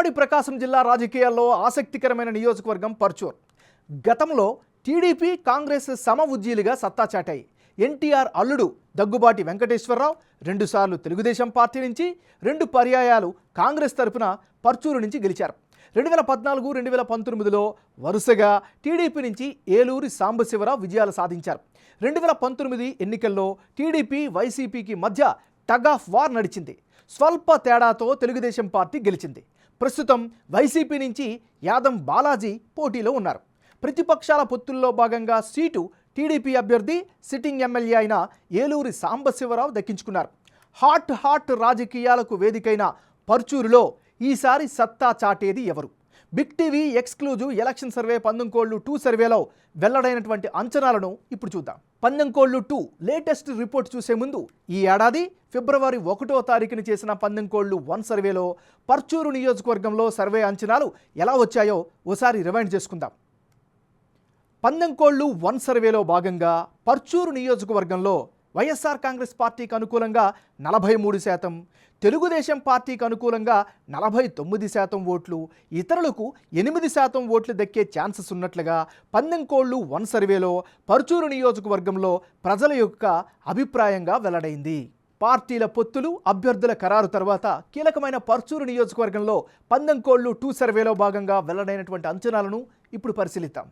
ఉమ్మడి ప్రకాశం జిల్లా రాజకీయాల్లో ఆసక్తికరమైన నియోజకవర్గం పర్చూర్. గతంలో టీడీపీ కాంగ్రెస్ సమ ఉజ్జీలుగా సత్తా చాటాయి. ఎన్టీఆర్ అల్లుడు దగ్గుబాటి వెంకటేశ్వరరావు రెండుసార్లు తెలుగుదేశం పార్టీ నుంచి, 2 పర్యాయాలు కాంగ్రెస్ తరపున పర్చూరు నుంచి గెలిచారు. 2014, 2019లో వరుసగా టీడీపీ నుంచి ఏలూరి సాంబశివరావు విజయాలు సాధించారు. 2019 ఎన్నికల్లో టీడీపీ వైసీపీకి మధ్య టగ్ ఆఫ్ వార్ నడిచింది. స్వల్ప తేడాతో తెలుగుదేశం పార్టీ గెలిచింది. ప్రస్తుతం వైసీపీ నుంచి యాదం బాలాజీ పోటీలో ఉన్నారు. ప్రతిపక్షాల పొత్తుల్లో భాగంగా సీటు టీడీపీ అభ్యర్థి సిట్టింగ్ ఎమ్మెల్యే అయిన ఏలూరి సాంబశివరావు దక్కించుకున్నారు. హాట్ రాజకీయాలకు వేదికైన పర్చూరులో ఈసారి సత్తా చాటేది ఎవరు? Big TV exclusive election survey పందెంకోళ్లు 2 సర్వేలో వెల్లడైనటువంటి అంచనాలను ఇప్పుడు చూద్దాం. పందెంకోళ్లు 2 లేటెస్ట్ రిపోర్ట్ చూసే ముందు ఈ ఏడాది ఫిబ్రవరి 1వ తారీఖున చేసిన పందెంకోళ్లు 1 సర్వేలో పర్చూరు నియోజకవర్గంలో సర్వే అంచనాలు ఎలా వచ్చాయో ఓసారి రివైండ్ చేసుకుందాం. పందెంకోళ్లు 1 సర్వేలో భాగంగా పర్చూరు నియోజకవర్గంలో వైఎస్ఆర్ కాంగ్రెస్ పార్టీకి అనుకూలంగా 43%, తెలుగుదేశం పార్టీకి అనుకూలంగా 49% ఓట్లు, ఇతరులకు 8% ఓట్లు దక్కే ఛాన్సెస్ ఉన్నట్లుగా పందెంకోళ్లు 1 సర్వేలో పర్చూరు నియోజకవర్గంలో ప్రజల యొక్క అభిప్రాయంగా వెల్లడైంది. పార్టీల పొత్తులు, అభ్యర్థుల ఖరారు తర్వాత కీలకమైన పర్చూరు నియోజకవర్గంలో పందెంకోళ్లు 2 సర్వేలో భాగంగా వెల్లడైనటువంటి అంచనాలను ఇప్పుడు పరిశీలిద్దాం.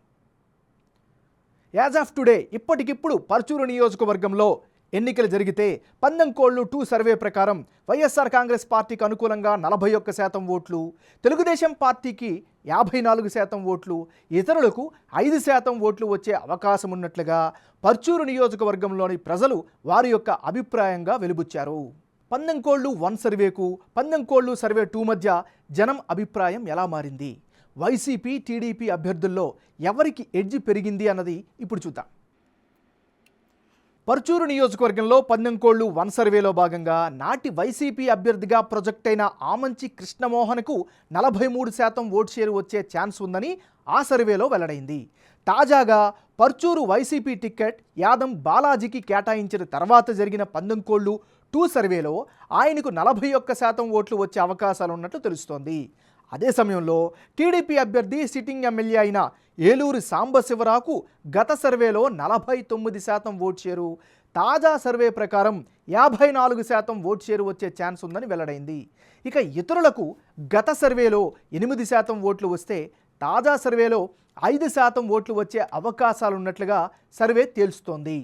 యాజ్ ఆఫ్ టుడే ఇప్పటికిప్పుడు పర్చూరు నియోజకవర్గంలో ఎన్నికలు జరిగితే పందెంకోళ్లు 2 సర్వే ప్రకారం వైఎస్ఆర్ కాంగ్రెస్ పార్టీకి అనుకూలంగా 41% ఓట్లు, తెలుగుదేశం పార్టీకి 54% ఓట్లు, ఇతరులకు 5% ఓట్లు వచ్చే అవకాశం ఉన్నట్లుగా పర్చూరు నియోజకవర్గంలోని ప్రజలు వారి యొక్క అభిప్రాయంగా వెలుబుచ్చారు. పందెంకోళ్లు 1 సర్వేకు పందెంకోళ్లు సర్వే 2 మధ్య జనం అభిప్రాయం ఎలా మారింది? వైసీపీ టీడీపీ అభ్యర్థుల్లో ఎవరికి ఎడ్జ్ పెరిగింది అన్నది ఇప్పుడు చూద్దాం. పర్చూరు నియోజకవర్గంలో పందెంకోళ్లు 1 సర్వేలో భాగంగా నాటి వైసీపీ అభ్యర్థిగా ప్రొజెక్ట్ అయిన ఆమంచి కృష్ణమోహన్కు 43% ఓటు షేరు వచ్చే ఛాన్స్ ఉందని ఆ సర్వేలో వెల్లడైంది. తాజాగా పర్చూరు వైసీపీ టికెట్ యాదం బాలాజీకి కేటాయించిన తర్వాత జరిగిన పందెంకోళ్లు 2 సర్వేలో ఆయనకు 41% ఓట్లు వచ్చే అవకాశాలున్నట్లు తెలుస్తోంది. అదే సమయంలో టీడీపీ అభ్యర్థి సిట్టింగ్ ఎమ్మెల్యే అయిన ఏలూరి సాంబశివరావుకు గత సర్వేలో 49% ఓటు షేరు, తాజా సర్వే ప్రకారం 54% ఓటు షేరు వచ్చే ఛాన్స్ ఉందని వెల్లడైంది. ఇక ఇతరులకు గత సర్వేలో 8% ఓట్లు వస్తే తాజా సర్వేలో 5% ఓట్లు వచ్చే అవకాశాలున్నట్లుగా సర్వే తేల్చుతోంది.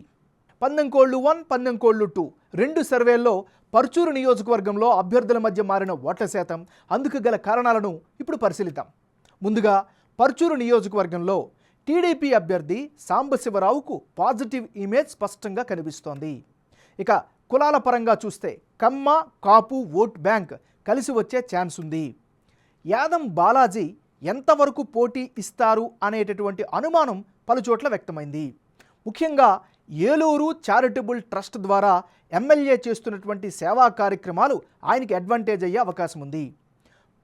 పందెంకోళ్లు 1, పందెంకోళ్లు 2 2 సర్వేల్లో పర్చూరు నియోజకవర్గంలో అభ్యర్థుల మధ్య మారిన ఓట్ల శాతం, అందుకు గల కారణాలను ఇప్పుడు పరిశీలిద్దాం. ముందుగా పర్చూరు నియోజకవర్గంలో టీడీపీ అభ్యర్థి సాంబశివరావుకు పాజిటివ్ ఇమేజ్ స్పష్టంగా కనిపిస్తోంది. ఇక కులాల పరంగా చూస్తే కమ్మ, కాపు ఓట్ బ్యాంక్ కలిసి వచ్చే ఛాన్స్ ఉంది. యాదం బాలాజీ ఎంతవరకు పోటీ ఇస్తారు అనేటటువంటి అనుమానం పలుచోట్ల వ్యక్తమైంది. ముఖ్యంగా ఏలూరు చారిటబుల్ ట్రస్ట్ ద్వారా ఎమ్మెల్యే చేస్తున్నటువంటి సేవా కార్యక్రమాలు ఆయనకి అడ్వాంటేజ్ అయ్యే అవకాశం ఉంది.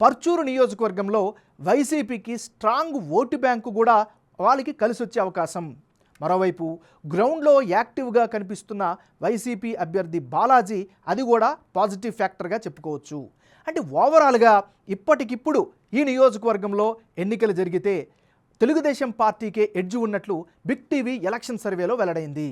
పర్చూరు నియోజకవర్గంలో వైసీపీకి స్ట్రాంగ్ ఓటు బ్యాంకు కూడా వాళ్ళకి కలిసి వచ్చే అవకాశం. మరోవైపు గ్రౌండ్లో యాక్టివ్గా కనిపిస్తున్న వైసీపీ అభ్యర్థి బాలాజీ, అది కూడా పాజిటివ్ ఫ్యాక్టర్గా చెప్పుకోవచ్చు. అంటే ఓవరాల్గా ఇప్పటికిప్పుడు ఈ నియోజకవర్గంలో ఎన్నికలు జరిగితే తెలుగుదేశం పార్టీకే ఎడ్జ్ ఉన్నట్లు బిగ్ టీవీ ఎలక్షన్ సర్వేలో వెల్లడైంది.